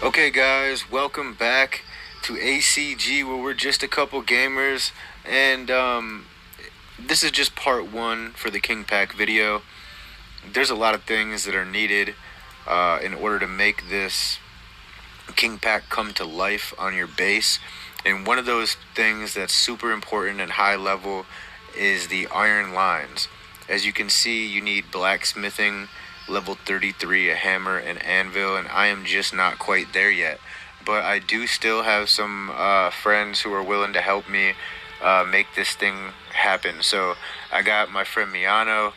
Okay guys, welcome back to ACG where we're just a couple gamers and this is just part one for the King Pack video. There's a lot of things that are needed in order to make this King Pack come to life on your base, and one of those things that's super important and high level is the iron lines. As you can see, you need blacksmithing level 33, a hammer, and anvil, and I am just not quite there yet. But I do still have some friends who are willing to help me make this thing happen. So I got my friend Miano,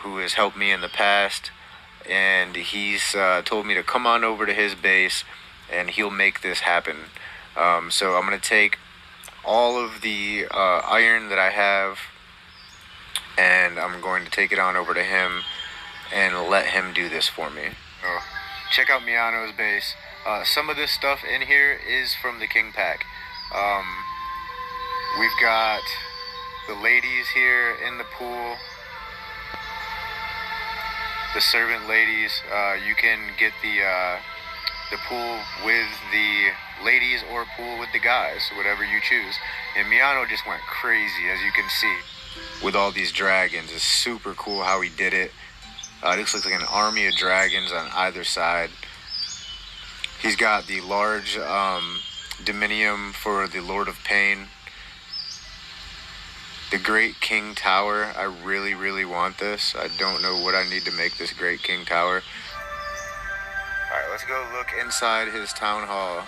who has helped me in the past, and he's told me to come on over to his base, and he'll make this happen. So I'm going to take all of the iron that I have, and I'm going to take it on over to him and let him do this for me. So, check out Miano's base. Some of this stuff in here is from the King Pack. We've got the ladies here in the pool. The servant ladies. You can get the pool with the ladies or pool with the guys, whatever you choose. And Miano just went crazy, as you can see, with all these dragons. It's super cool how he did it. This looks like an army of dragons on either side. He's got the large dominium for the Lord of Pain. The Great King Tower. I really, really want this. I don't know what I need to make this Great King Tower. Alright, let's go look inside his town hall.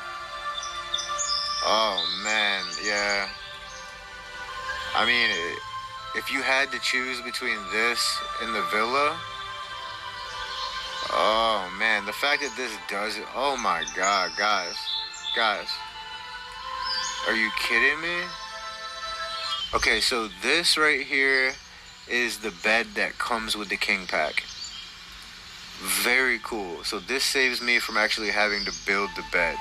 Oh, man, yeah. I mean, if you had to choose between this and the villa... Oh man, the fact that this does it, oh my god, guys, are you kidding me? Okay, so this right here is the bed that comes with the King Pack. Very cool. So this saves me from actually having to build the bed.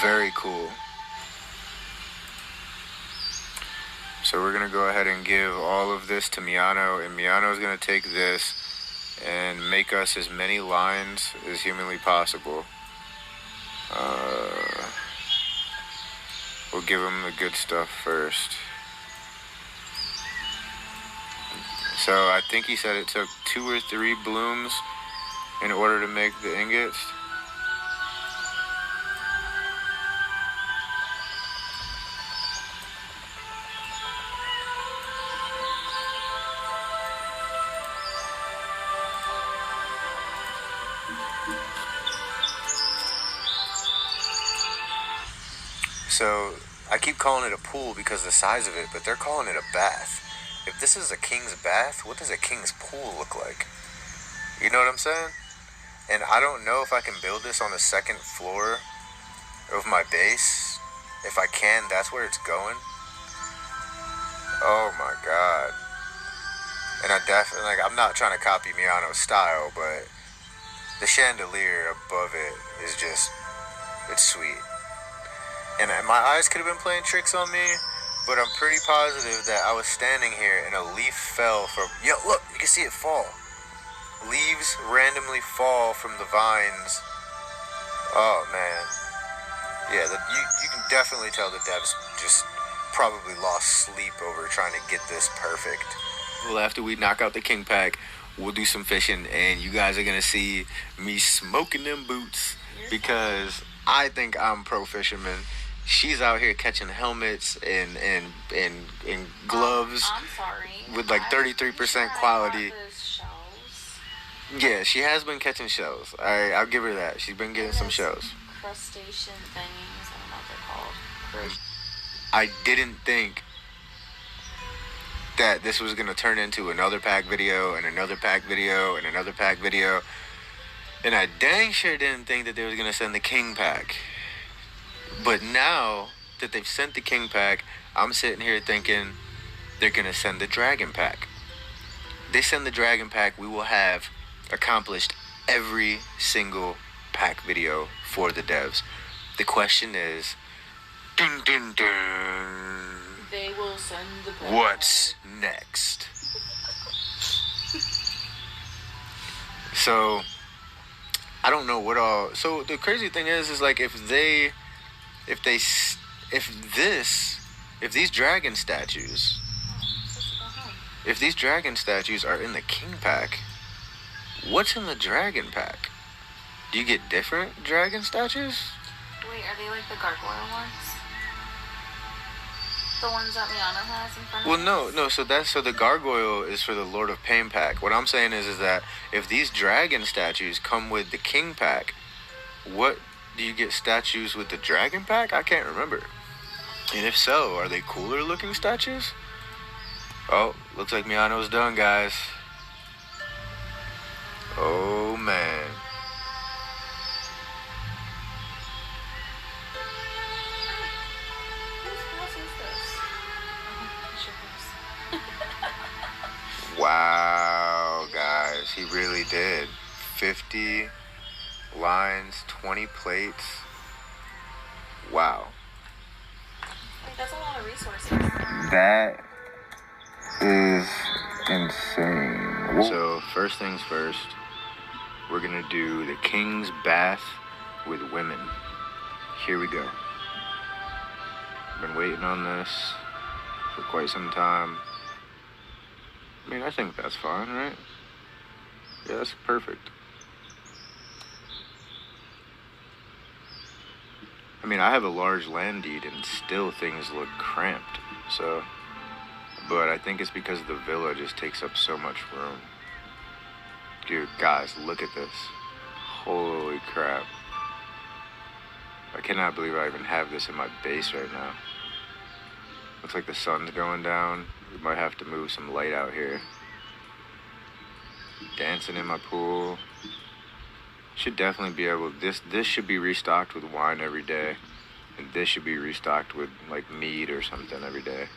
Very cool. So we're gonna go ahead and give all of this to Miano, and Miano's gonna take this and make us as many lines as humanly possible. We'll give him the good stuff first. So I think he said it took 2 or 3 blooms in order to make the ingots. So, I keep calling it a pool because of the size of it, but they're calling it a bath. If this is a king's bath, what does a king's pool look like? You know what I'm saying? And I don't know if I can build this on the 2nd floor of my base. If I can, that's where it's going. Oh my god. And I definitely, I'm not trying to copy Miano's style, but the chandelier above it is just, it's sweet. And my eyes could have been playing tricks on me, but I'm pretty positive that I was standing here and a leaf fell from... Yo, look, you can see it fall. Leaves randomly fall from the vines. Oh, man. Yeah, you can definitely tell the devs just probably lost sleep over trying to get this perfect. Well, after we knock out the King Pack, we'll do some fishing, and you guys are going to see me smoking them boots because I think I'm pro fisherman. She's out here catching helmets and gloves. I'm sorry. With like 33% quality. Yeah, she has been catching shells. I'll give her that. She's been getting some shells. Crustacean things. I don't know what they're called. I didn't think that this was going to turn into another pack video and another pack video and another pack video. And I dang sure didn't think that they was going to send the King Pack. But now that they've sent the King Pack, I'm sitting here thinking they're going to send the Dragon Pack. They send the Dragon Pack, we will have accomplished every single pack video for the devs. The question is, dun, dun, dun, they will send the pack. What's next? So I don't know what all. So the crazy thing is like if these dragon statues, if these dragon statues are in the king pack, what's in the dragon pack? Do you get different dragon statues? Wait, are they like the gargoyle ones? The ones that Liana has in front of Well, us? no. So the gargoyle is for the Lord of Pain pack. What I'm saying is that if these dragon statues come with the king pack, what do you get statues with the dragon pack? I can't remember. And if so, are they cooler looking statues? Oh, looks like Miano's done, guys. Oh man. Whose house is this? Oh, it's your house. Wow, guys, he really did. 50 lines, 20 plates. Wow. Wait, that's a lot of resources. That is insane. So, first things first, we're gonna do the King's Bath with women. Here we go. Been waiting on this for quite some time. I mean, I think that's fine, right? Yeah, that's perfect. I mean, I have a large land deed and still things look cramped, so... But I think it's because the villa just takes up so much room. Dude, guys, look at this. Holy crap. I cannot believe I even have this in my base right now. Looks like the sun's going down. We might have to move some light out here. Dancing in my pool. Should definitely be able... This should be restocked with wine every day. And this should be restocked with, like, mead or something every day.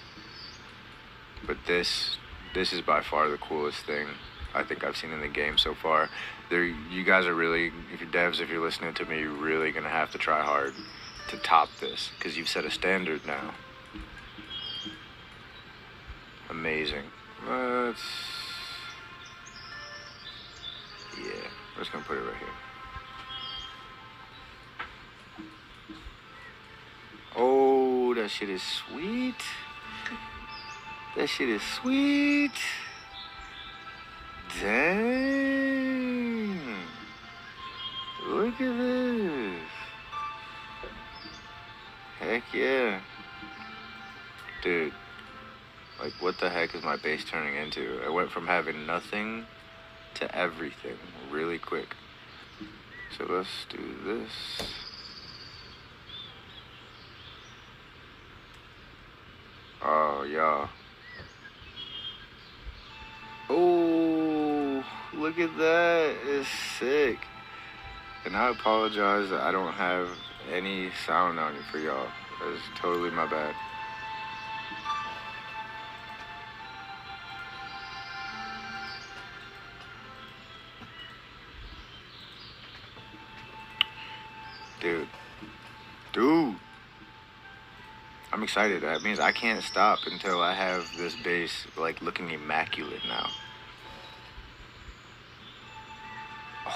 But this is by far the coolest thing I think I've seen in the game so far. You guys are really, if you're devs, if you're listening to me, you're really going to have to try hard to top this. Because you've set a standard now. Amazing. Yeah, we're just going to put it right here. Oh, that shit is sweet. That shit is sweet. Dang. Look at this. Heck yeah. Dude, like what the heck is my base turning into? I went from having nothing to everything really quick. So let's do this. Oh, y'all. Oh, look at that. It's sick. And I apologize that I don't have any sound on it for y'all. That's totally my bad. Dude. I'm excited. That means I can't stop until I have this base, like, looking immaculate now.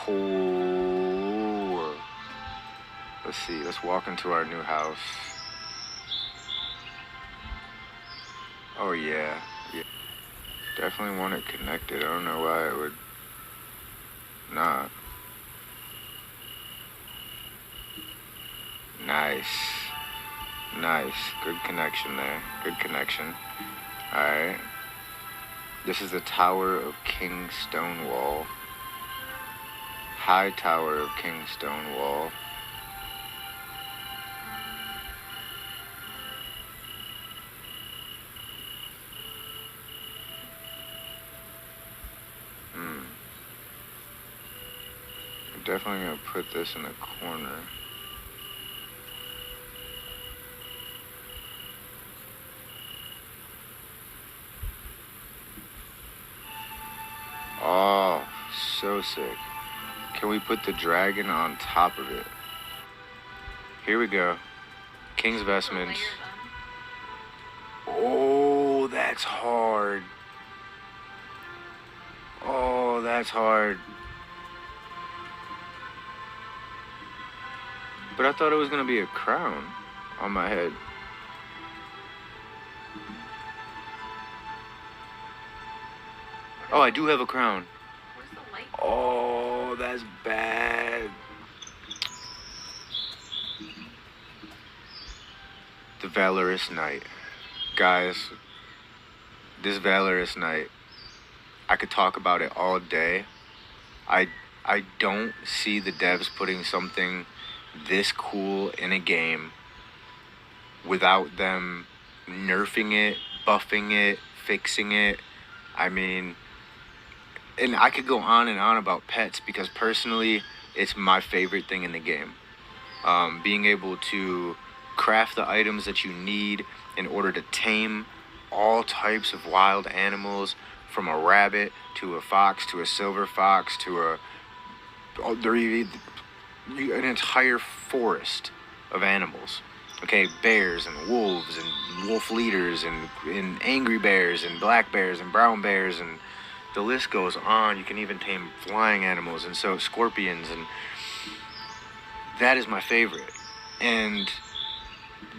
Oh. Let's see. Let's walk into our new house. Oh, yeah. Definitely want it connected. I don't know why it would not. Nice. Good connection there. Good connection. Alright. This is the Tower of King Stonewall. High Tower of King Stonewall. I'm definitely going to put this in the corner. Oh, so sick. Can we put the dragon on top of it? Here we go. King's Vestments. Oh, that's hard. Oh, that's hard. But I thought it was gonna be a crown on my head. Oh, I do have a crown. Where's the light? Oh, that's bad. The Valorous Knight. Guys, this Valorous Knight, I could talk about it all day. I don't see the devs putting something this cool in a game without them nerfing it, buffing it, fixing it. I mean, and I could go on and on about pets because personally, it's my favorite thing in the game. Being able to craft the items that you need in order to tame all types of wild animals, from a rabbit to a fox to a silver fox to an entire forest of animals. Okay, bears and wolves and wolf leaders and angry bears and black bears and brown bears, and the list goes on. You can even tame flying animals, and so scorpions, and that is my favorite. And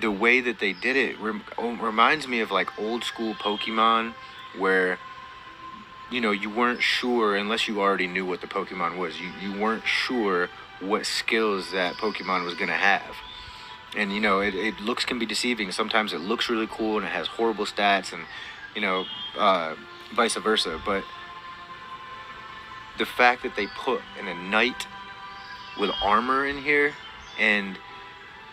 the way that they did it reminds me of like old school Pokemon, where you weren't sure, unless you already knew what the Pokemon was, you weren't sure what skills that Pokemon was going to have. And it looks can be deceiving. Sometimes it looks really cool and it has horrible stats, and vice versa. But the fact that they put in a knight with armor in here, and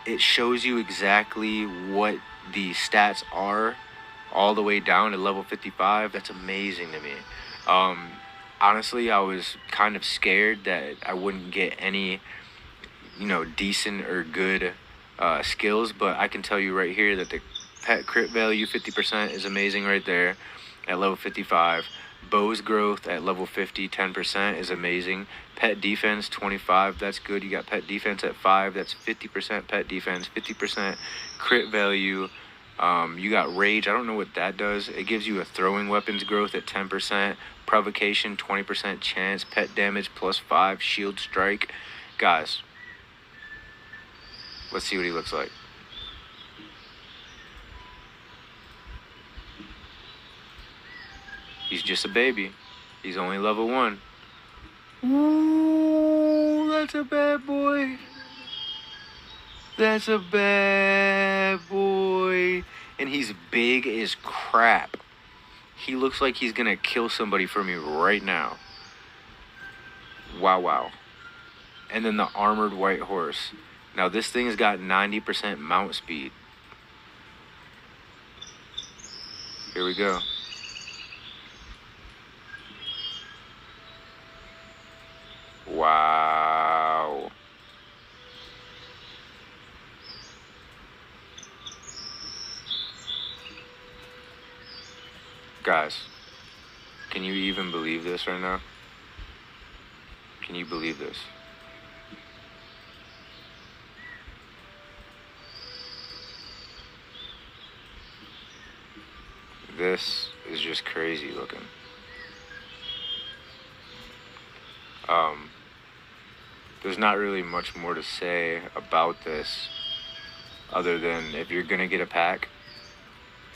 it shows you exactly what the stats are all the way down to level 55, that's amazing to me. Honestly, I was kind of scared that I wouldn't get any decent or good skills, but I can tell you right here that the pet crit value 50% is amazing right there at level 55. Bow's growth at level 50, 10% is amazing. Pet defense 25, that's good. You got pet defense at 5, that's 50% pet defense, 50% crit value. You got rage, I don't know what that does. It gives you a throwing weapons growth at 10%, provocation 20% chance, pet damage +5, shield strike. Guys, let's see what he looks like. He's just a baby. He's only level 1. Ooh, that's a bad boy. That's a bad boy. And he's big as crap. He looks like he's gonna kill somebody for me right now. Wow. And then the armored white horse. Now this thing's got 90% mount speed. Here we go. Wow. Guys, can you even believe this right now? Can you believe this? This is just crazy looking. There's not really much more to say about this other than if you're gonna get a pack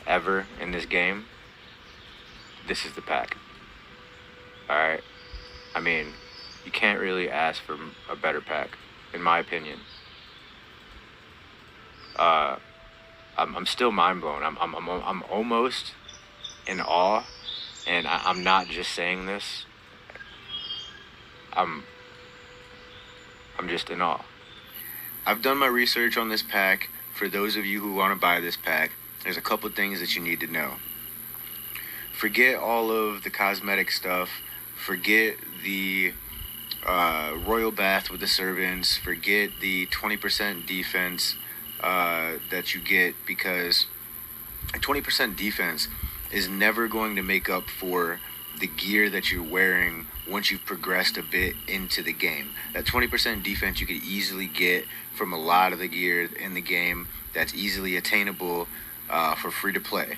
ever in this game, this is the pack. Alright? I mean, you can't really ask for a better pack, in my opinion. I'm still mind blown. I'm almost in awe, and I'm not just saying this. I'm just in awe. I've done my research on this pack. For those of you who want to buy this pack, there's a couple things that you need to know. Forget all of the cosmetic stuff. Forget the royal bath with the servants. Forget the 20% defense that you get, because 20% defense is never going to make up for the gear that you're wearing once you've progressed a bit into the game. That 20% defense you could easily get from a lot of the gear in the game that's easily attainable for free to play.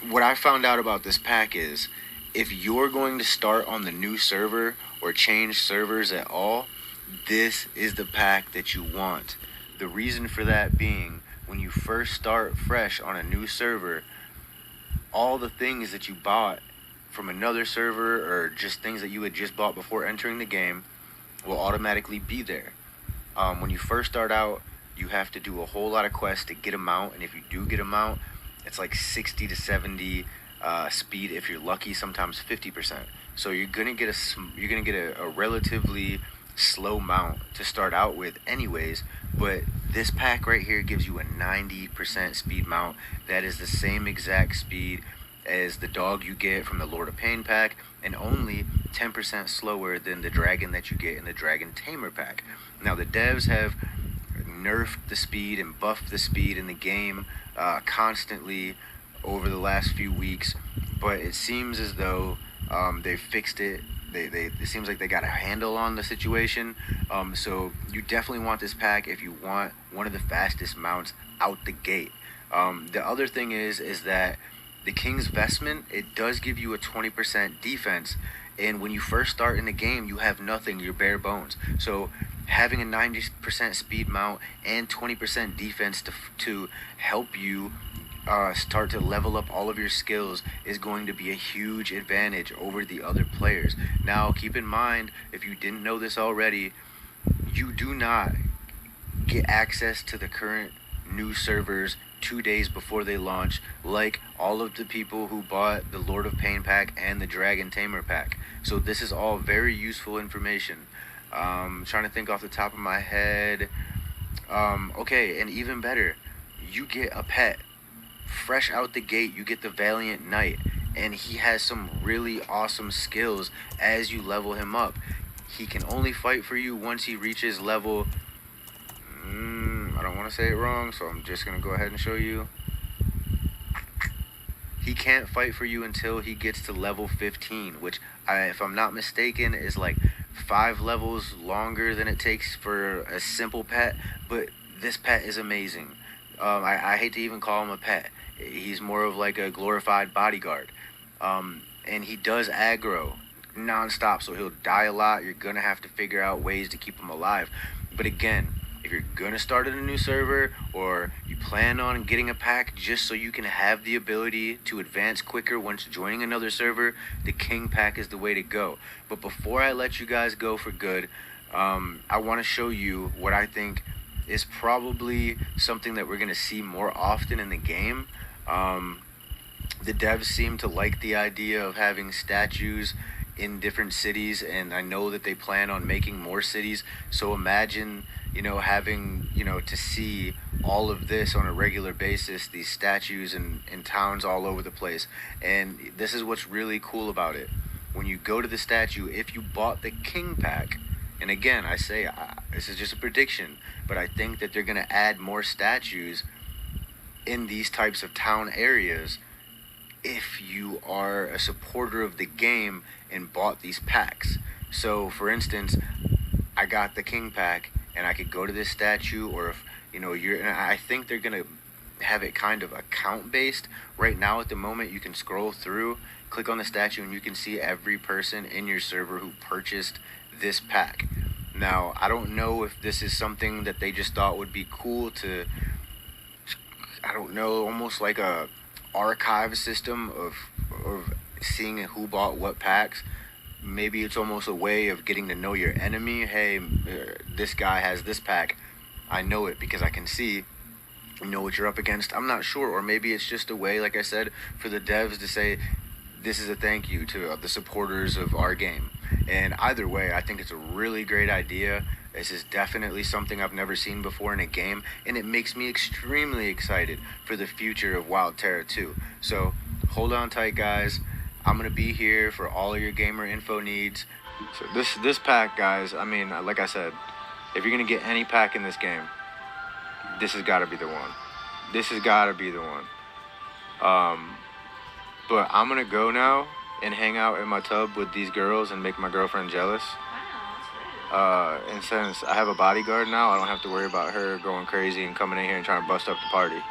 What I found out about this pack is, if you're going to start on the new server or change servers at all, this is the pack that you want. The reason for that being, when you first start fresh on a new server, all the things that you bought from another server or just things that you had just bought before entering the game will automatically be there. When you first start out, you have to do a whole lot of quests to get a mount, and if you do get a mount, it's like 60 to 70 speed if you're lucky, sometimes 50%. So you're gonna get a relatively slow mount to start out with anyways, but this pack right here gives you a 90% speed mount. That is the same exact speed as the dog you get from the Lord of Pain pack, and only 10% slower than the dragon that you get in the Dragon Tamer pack. Now the devs have nerfed the speed and buffed the speed in the game constantly over the last few weeks, but it seems as though they've fixed it. It seems like they got a handle on the situation. So you definitely want this pack if you want one of the fastest mounts out the gate. The other thing is that the King's Vestment, it does give you a 20% defense, and when you first start in the game, you have nothing, you're bare bones. So having a 90% speed mount and 20% defense to help you start to level up all of your skills is going to be a huge advantage over the other players. Now, keep in mind, if you didn't know this already, you do not get access to the current new servers 2 days before they launch, like all of the people who bought the Lord of Pain pack and the Dragon Tamer pack. So this is all very useful information. Trying to think off the top of my head. Okay, and even better, you get a pet. Fresh out the gate, you get the Valiant Knight, and he has some really awesome skills as you level him up. He can only fight for you once he reaches level... I don't want to say it wrong, so I'm just going to go ahead and show you. He can't fight for you until he gets to level 15, which, if I'm not mistaken, is like 5 levels longer than it takes for a simple pet, but this pet is amazing. I hate to even call him a pet. He's more of like a glorified bodyguard. And he does aggro non-stop, so he'll die a lot. You're going to have to figure out ways to keep him alive. But again, if you're going to start in a new server, or you plan on getting a pack just so you can have the ability to advance quicker once joining another server, the King pack is the way to go. But before I let you guys go for good, I want to show you what I think is probably something that we're going to see more often in the game. The devs seem to like the idea of having statues in different cities, and I know that they plan on making more cities. So imagine, having, to see all of this on a regular basis, these statues in towns all over the place. And this is what's really cool about it. When you go to the statue, if you bought the King pack, and again, I say, this is just a prediction, but I think that they're going to add more statues in these types of town areas if you are a supporter of the game and bought these packs. So, for instance, I got the King pack, and I could go to this statue, or if, and I think they're going to have it kind of account-based. Right now, at the moment, you can scroll through, click on the statue, and you can see every person in your server who purchased this pack. Now, I don't know if this is something that they just thought would be cool to, I don't know, almost like a archive system of seeing who bought what packs. Maybe it's almost a way of getting to know your enemy. Hey, this guy has this pack. I know it because I can see, know what you're up against. I'm not sure. Or maybe it's just a way, like I said, for the devs to say, this is a thank you to the supporters of our game. And either way, I think it's a really great idea. This is definitely something I've never seen before in a game, and it makes me extremely excited for the future of Wild Terra 2. So hold on tight, guys. I'm going to be here for all of your gamer info needs. So this pack, guys, I mean, like I said, if you're going to get any pack in this game, this has got to be the one. This has got to be the one. But I'm going to go now and hang out in my tub with these girls and make my girlfriend jealous. And since I have a bodyguard now, I don't have to worry about her going crazy and coming in here and trying to bust up the party.